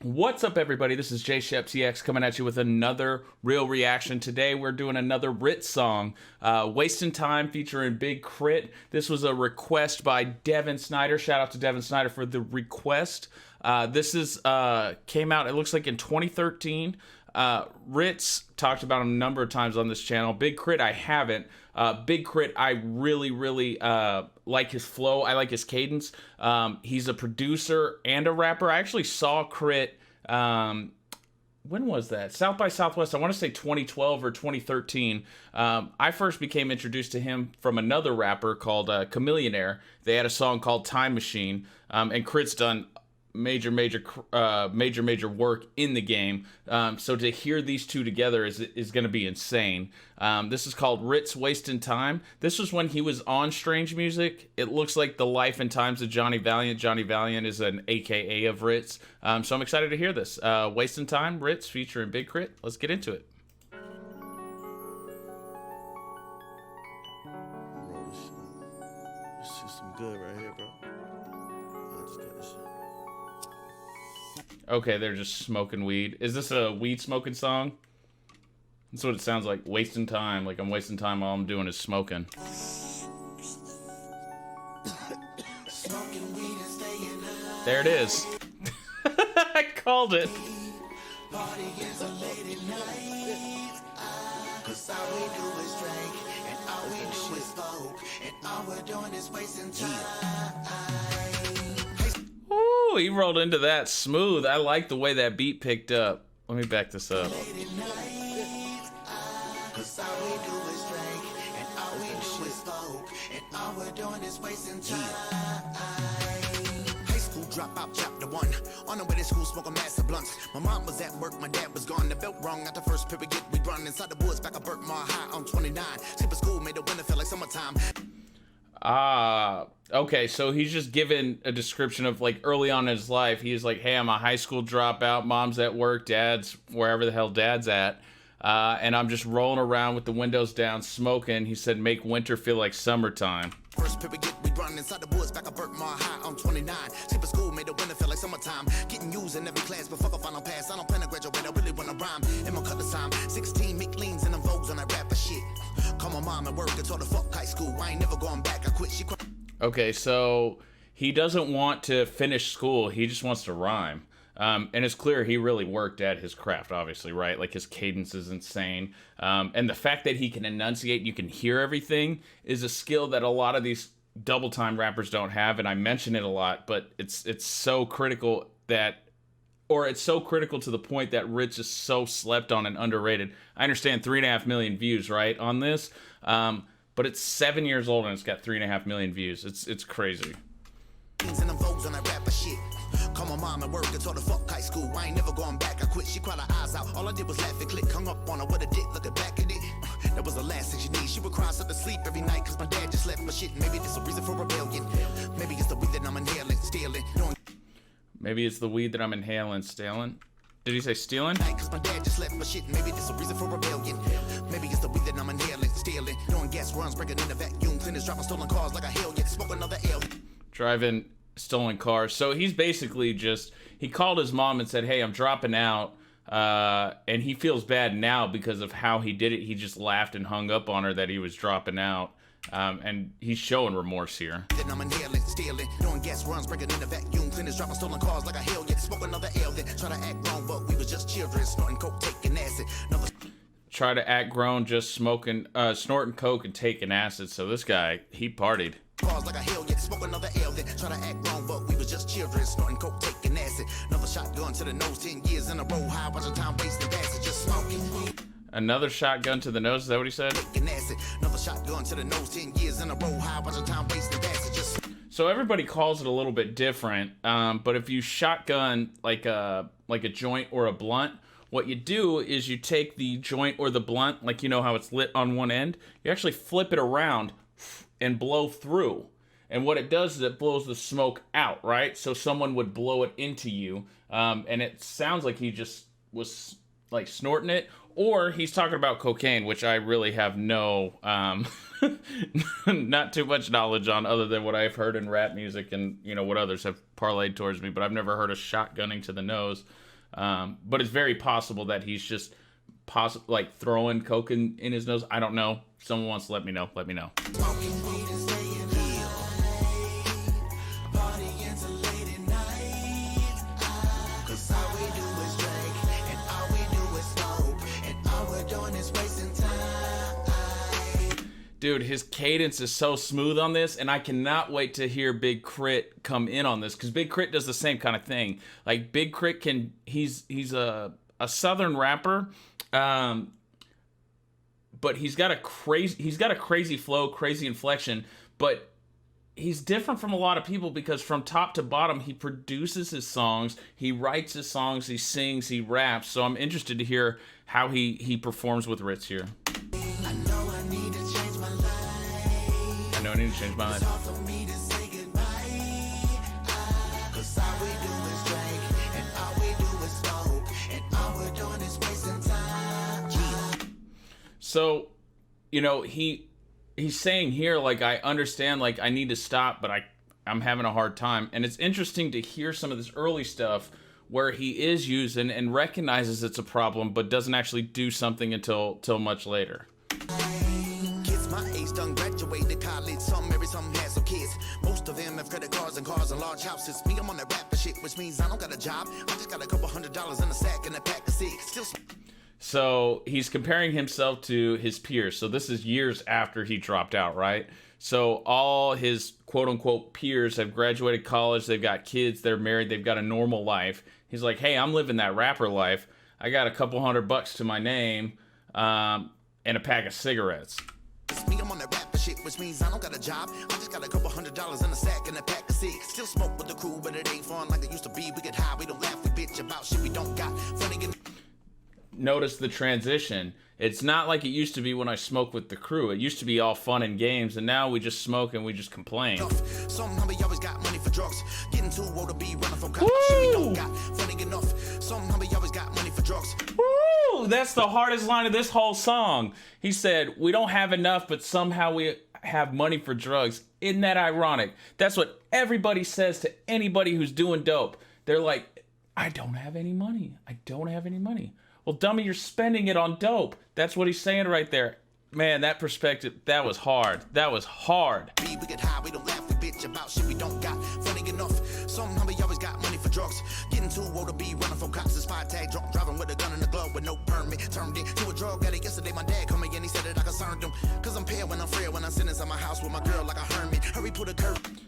What's up, everybody? This is JshepTX coming at you with another real reaction. Today, we're doing another Rittz song, Wasting Time, featuring Big K.R.I.T. This was a request by Deaven Snyder. Shout out to Deaven Snyder for the request. This is came out, it looks like, in 2013. Rittz talked about him a number of times on this channel. Big K.R.I.T, I haven't. Big K.R.I.T, I really like his flow. I like his cadence. He's a producer and a rapper. I actually saw K.R.I.T, when was that? South by Southwest, I want to say 2012 or 2013. I first became introduced to him from another rapper called Chameleonaire. They had a song called Time Machine, and K.R.I.T's done major work in the game. So to hear these two together is going to be insane. This is called Rittz Wasting Time. This was when he was on Strange Music. It looks like the life and times of Johnny Valiant. Johnny Valiant is an AKA of Rittz. So I'm excited to hear this. Wasting Time, Rittz featuring Big K.R.I.T. Let's get into it. This is some good right here, bro. I just got this shit. Okay, they're just smoking weed. Is this a weed smoking song? That's what it sounds like. Wasting time. Like I'm wasting time, all I'm doing is smoking. There it is. I called it. Ooh, he rolled into that smooth. I like the way that beat picked up. Let me back this up. Dropout chapter 1. On the way to school, smoking massive blunts. My mom was at work, my dad was gone. The belt wrong at the first period. We run inside the woods, back at Burkmar High on 29. Skipping school made the winter feel like summertime. Okay, so he's just given a description of, like, early on in his life. He's like, hey, I'm a high school dropout, mom's at work, dad's wherever the hell dad's at, and I'm just rolling around with the windows down, smoking. He said, make winter feel like summertime. First period, we run inside the woods, back at Burkmar High on 29. Skipping school made the winter feel like summertime. Getting used in every class, but fuck if I don't pass. I don't plan to graduate, I really wanna rhyme. In my cut time, 16 Mick leans and I'm Vogues on that rapper shit. Call my mom at work and told her fuck high school. I ain't never going back, I quit, she quit. Okay, so he doesn't want to finish school. He just wants to rhyme. And it's clear he really worked at his craft, obviously, right? Like, his cadence is insane. And the fact that he can enunciate, you can hear everything, is a skill that a lot of these double-time rappers don't have. And I mention it a lot, but it's so critical that... Or it's so critical to the point that Rittz is so slept on and underrated. I understand 3.5 million views, right, on this. But it's 7 years old and it's got 3.5 million views. It's crazy. And I'm Vogues on that rapper shit. Call my mom at work and told her fuck high school. I ain't never going back, I quit. She cried her eyes out. All I did was laugh and click. Hung up on her with a dick, looking back at it. That was the last thing she needed. She would cry herself to sleep every night cause my dad just left my shit. Maybe this a reason for rebellion. Maybe it's the weed that I'm inhaling, stealing. Maybe it's the weed that I'm inhaling, stealing. Did he say stealing? Cause my dad just left my shit. Maybe this a reason for rebellion. Maybe it's the weed that I'm inhaling, stealing. Doing gas runs, breaking in the vacuum cleaners, dropping stolen cars like a hell yeah. Smoke another L. Driving stolen cars. So he's basically just, he called his mom and said, hey, I'm dropping out. And he feels bad now because of how he did it. He just laughed and hung up on her that he was dropping out. And he's showing remorse here. Then I'm inhaling, stealing, doing gas runs, breaking in the vacuum cleaners, dropping stolen cars like a hell yeah. Smoke another L, then try to act wrong, but we was just children, snorting coke, taking acid. Try to act grown, just smoking, snorting coke and taking acid. So this guy, he partied. Cars like a hell yeah. Smoke another L, then try to act wrong, but we was just children, snorting coke, taking acid. Another shotgun to the nose, 10 years in a row, high, watching time wasting acid, just smoking. Another shotgun to the nose, is that what he said? Another shotgun to the nose, 10 years in a row, high, watching time wasting acid, just... So everybody calls it a little bit different, but if you shotgun like a joint or a blunt, what you do is you take the joint or the blunt, like you know how it's lit on one end, you actually flip it around and blow through. And what it does is it blows the smoke out, right? So someone would blow it into you, and it sounds like he just was like snorting it, or he's talking about cocaine, which I really have no, not too much knowledge on, other than what I've heard in rap music and, you know, what others have parlayed towards me, but I've never heard of shotgunning to the nose. But it's very possible that he's just like throwing coke in his nose. I don't know. If someone wants to let me know, let me know. Dude, his cadence is so smooth on this, and I cannot wait to hear Big K.R.I.T come in on this, because Big K.R.I.T does the same kind of thing. Like, Big K.R.I.T he's a southern rapper, but he's got a crazy flow, crazy inflection, but he's different from a lot of people because from top to bottom, he produces his songs, he writes his songs, he sings, he raps. So I'm interested to hear how he performs with Rittz here. I know I need to change my life. I know I need to change my life. It's hard for me to say goodbye. 'Cause all we do is drink, and all we do is smoke, and all we're doing is wasting time. So, you know, he's saying here, like, I understand, like, I need to stop, but I'm having a hard time. And it's interesting to hear some of this early stuff where he is using and recognizes it's a problem, but doesn't actually do something until much later. Kids my age done graduated college, some married, some had some kids. Most of them have credit cards and cars and large houses. Me, I'm on that rapper shit, which means I don't got a job. I just got a couple $100 in a sack and a pack of cigs. Still. So he's comparing himself to his peers. So this is years after he dropped out, right? So all his quote-unquote peers have graduated college, they've got kids, they're married, they've got a normal life. He's like, hey, I'm living that rapper life. I got a couple $100 to my name and a pack of cigarettes. Me, I'm on that rapper shit, which means I don't got a job. I just got a couple $100 in a sack and a pack of cigs. Still smoke with the crew, but it ain't fun like it used to be. We get high, we don't laugh, we bitch about shit we don't got. Funny and... Notice the transition. It's not like it used to be when I smoked with the crew. It used to be all fun and games, and now we just smoke and we just complain. Somehow we always got money for drugs. Getting too old to be running from cops. Shit we don't got. Funny enough. Somehow we always got money for drugs. Woo! That's the hardest line of this whole song. He said, we don't have enough, but somehow we have money for drugs. Isn't that ironic? That's what everybody says to anybody who's doing dope. They're like, I don't have any money. I don't have any money. Well, dummy, you're spending it on dope. That's what he's saying right there. Man, that perspective, that was hard. That was hard. We get high, we don't laugh, we bitch about shit we don't got. Funny enough, somehow we always got money for drugs. Getting too old to be running from cops. This 5-tag drunk, driving with a gun in the glove with no permit. Turned into a drug addict. Yesterday my dad coming in, he said that I concerned him. 'Cause I'm pale when I'm frail, when I'm sitting inside my house with my girl like a hermit. Hurry, put a curtain.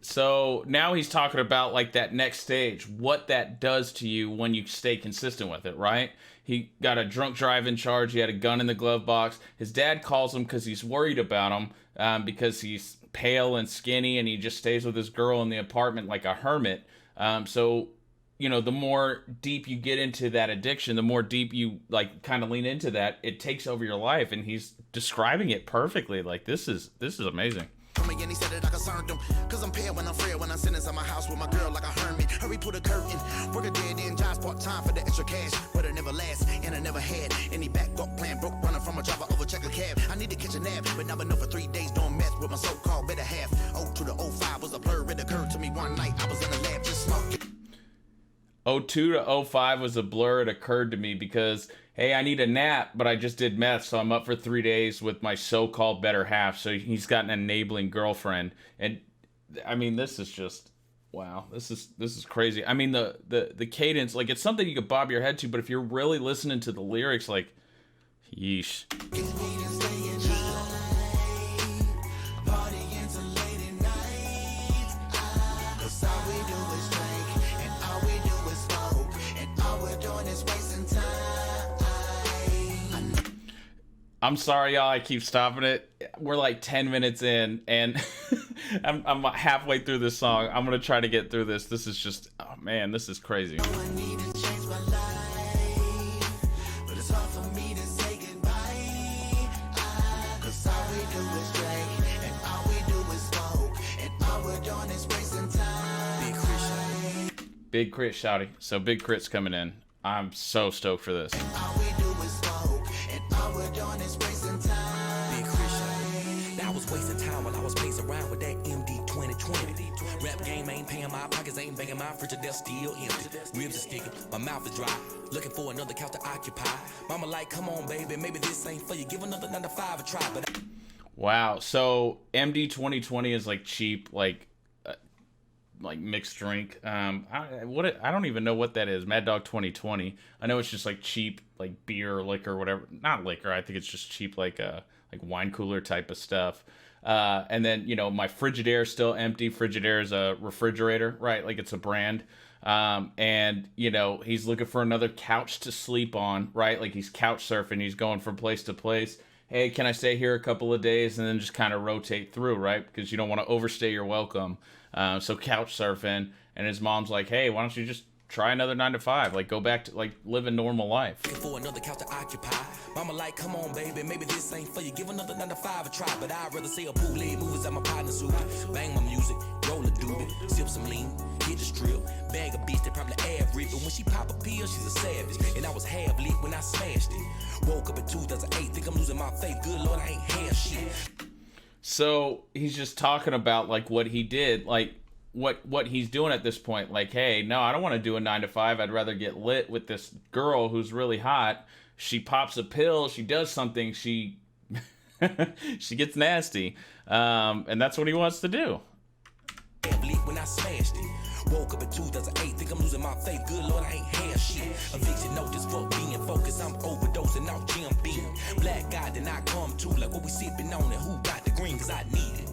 So now he's talking about like that next stage, what that does to you when you stay consistent with it, right? He got a drunk driving charge. He had a gun in the glove box. His dad calls him because he's worried about him because he's pale and skinny and he just stays with his girl in the apartment like a hermit. So, you know, the more deep you get into that addiction, the more deep you like kind of lean into that, it takes over your life. And he's describing it perfectly. Like this is amazing. Coming in, he said that I concerned him. 'Cause I'm pale when I'm frail, when I'm sitting inside my house with my girl like a hermit. Hurry, put a curtain. Work a dead end, jobs part-time for the extra cash. But it never lasts, and I never had any backup plan. Broke running from a driver over check a cab. I need to catch a nap, but now I know for 3 days doing meth with my so-called better half. 02 to 05 was a blur. It occurred to me one night I was in the lab just smoking. 02 to 05 was a blur. It occurred to me because, hey, I need a nap, but I just did meth, so I'm up for 3 days with my so-called better half. So he's got an enabling girlfriend, and I mean, this is just wow. This is crazy. I mean, the cadence, like it's something you could bob your head to, but if you're really listening to the lyrics, like, yeesh. I'm sorry, y'all. I keep stopping it. We're like 10 minutes in, and I'm halfway through this song. I'm gonna try to get through this. This is just, oh man, this is crazy. Big K.R.I.T shouting. So Big K.R.I.T's coming in. I'm so stoked for this. in my pockets ain't banging, my Frigidaire still empty. Ribs are sticking, my mouth is dry. Looking for another couch to occupy. Mama like, come on, baby, maybe this ain't for you. Give another 9 to 5 a try, but Wow. So MD 2020 is like cheap, like mixed drink. I don't even know what that is. Mad Dog 2020. I know it's just like cheap, like beer, liquor, whatever. Not liquor. I think it's just cheap, like wine cooler type of stuff. And then, you know, my Frigidaire is still empty. Frigidaire is a refrigerator, right? Like it's a brand. And you know, he's looking for another couch to sleep on, right? Like he's couch surfing. He's going from place to place. Hey, can I stay here a couple of days and then just kind of rotate through, right? Because you don't want to overstay your welcome. So couch surfing, and his mom's like, hey, why don't you just try another 9 to 5? Like, go back to, like, live a normal life. For another couch to occupy. Mama like, come on, baby, maybe this ain't for you. Give another 9 to 5 a try, but I'd rather see a bootleg movies at my partner's suit. Bang my music, roll a doobie, sip some lean, hit the strip, bag a bitch that probably average, but when she pop a pill, she's a savage. And I was half lit when I smashed it. Woke up in 2008, think I'm losing my faith. Good Lord, I ain't half shit. So he's just talking about like what he did, like what he's doing at this point. Like, hey, no, I don't want to do a 9 to 5. I'd rather get lit with this girl who's really hot. She pops a pill. She does something. She she gets nasty, and that's what he wants to do. When I smashed it. Woke up in 2008, think I'm losing my faith. Good Lord, I ain't half shit. Eviction notice, fuck being focused. I'm overdosing off Jim Beam. Black guy, then I come to like what we sipping on and who got the green, cause I need it.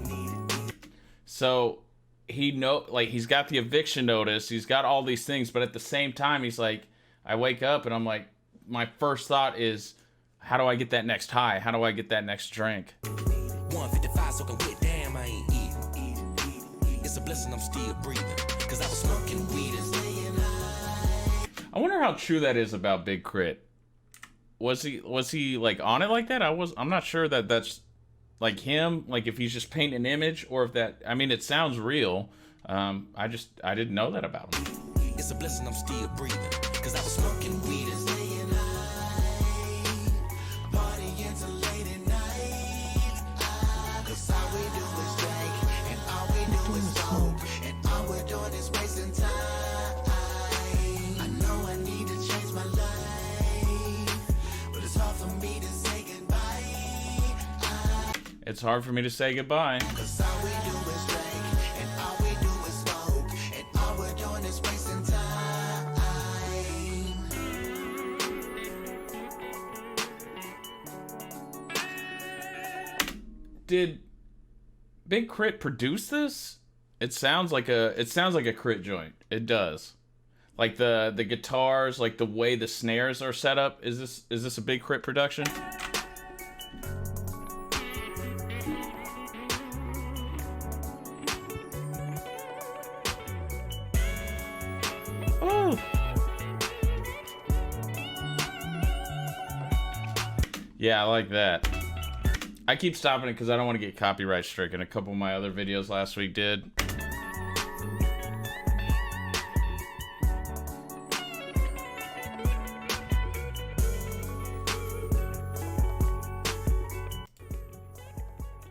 So he's got the eviction notice. He's got all these things, but at the same time, he's like, I wake up and I'm like, my first thought is, how do I get that next high? How do I get that next drink? 155 soaking wet, damn, I ain't eating. It's a blessing I'm still breathing, cause I was smoking weed and staying high. I wonder how true that is about Big K.R.I.T. Was he like on it like that? I'm not sure that that's like him, like if he's just painting an image, or if that, I mean, it sounds real. I didn't know that about him. It's a blessing I'm still breathing, cause I was smoking weed and staying high. Partying till late at night. Cause all we do is drink, and all we do is smoke, and all we're doing is wasting time. I know I need to change my life, but it's hard for me to say goodbye. It's hard for me to say goodbye. Cause all we do is drink, and all we do is smoke, and all we're doing is wasting time. Did Big K.R.I.T. produce this? It sounds like a K.R.I.T. joint. It does. Like the guitars, like the way the snares are set up. Is this a Big K.R.I.T. production? Oh. Yeah, I like that. I keep stopping it because I don't want to get copyright stricken. A couple of my other videos last week did.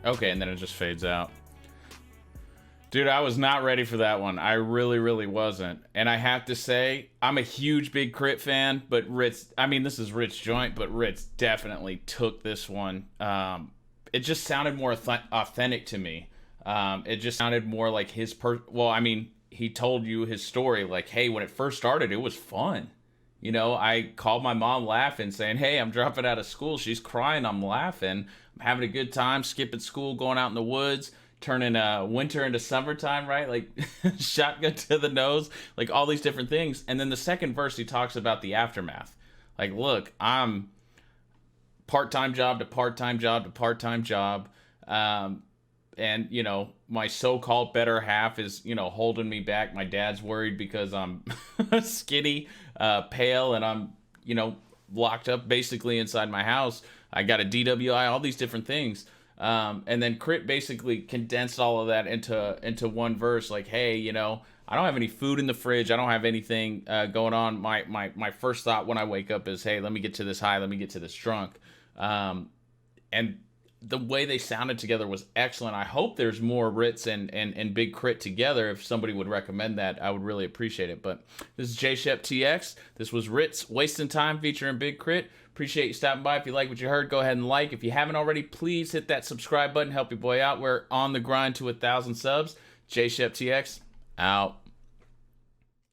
Okay, and then it just fades out. Dude, I was not ready for that one. I really, really wasn't. And I have to say, I'm a huge Big K.R.I.T. fan, but Rittz, I mean, this is Rittz joint, but Rittz definitely took this one. It just sounded more authentic to me. It just sounded more like his well, I mean, he told you his story, like, hey, when it first started, it was fun. You know, I called my mom laughing, saying, hey, I'm dropping out of school. She's crying, I'm laughing. I'm having a good time, skipping school, going out in the woods, turning winter into summertime, right? Like, shotgun to the nose, like all these different things. And then the second verse, he talks about the aftermath. Like, look, I'm part-time job to part-time job to part-time job. And, you know, my so-called better half is, you know, holding me back. My dad's worried because I'm skinny, pale, and I'm, you know, locked up basically inside my house. I got a DWI, all these different things. And then K.R.I.T. basically condensed all of that into one verse. Like, hey, you know, I don't have any food in the fridge. I don't have anything going on. My first thought when I wake up is, hey, let me get to this high. Let me get to this drunk. And the way they sounded together was excellent. I hope there's more Rittz and Big K.R.I.T together. If somebody would recommend that, I would really appreciate it. But this is JshepTX. This was Rittz, Wasting Time, featuring Big K.R.I.T. Appreciate you stopping by. If you like what you heard, go ahead and like. If you haven't already, please hit that subscribe button. Help your boy out. We're on the grind to 1,000 subs. JshepTX, out.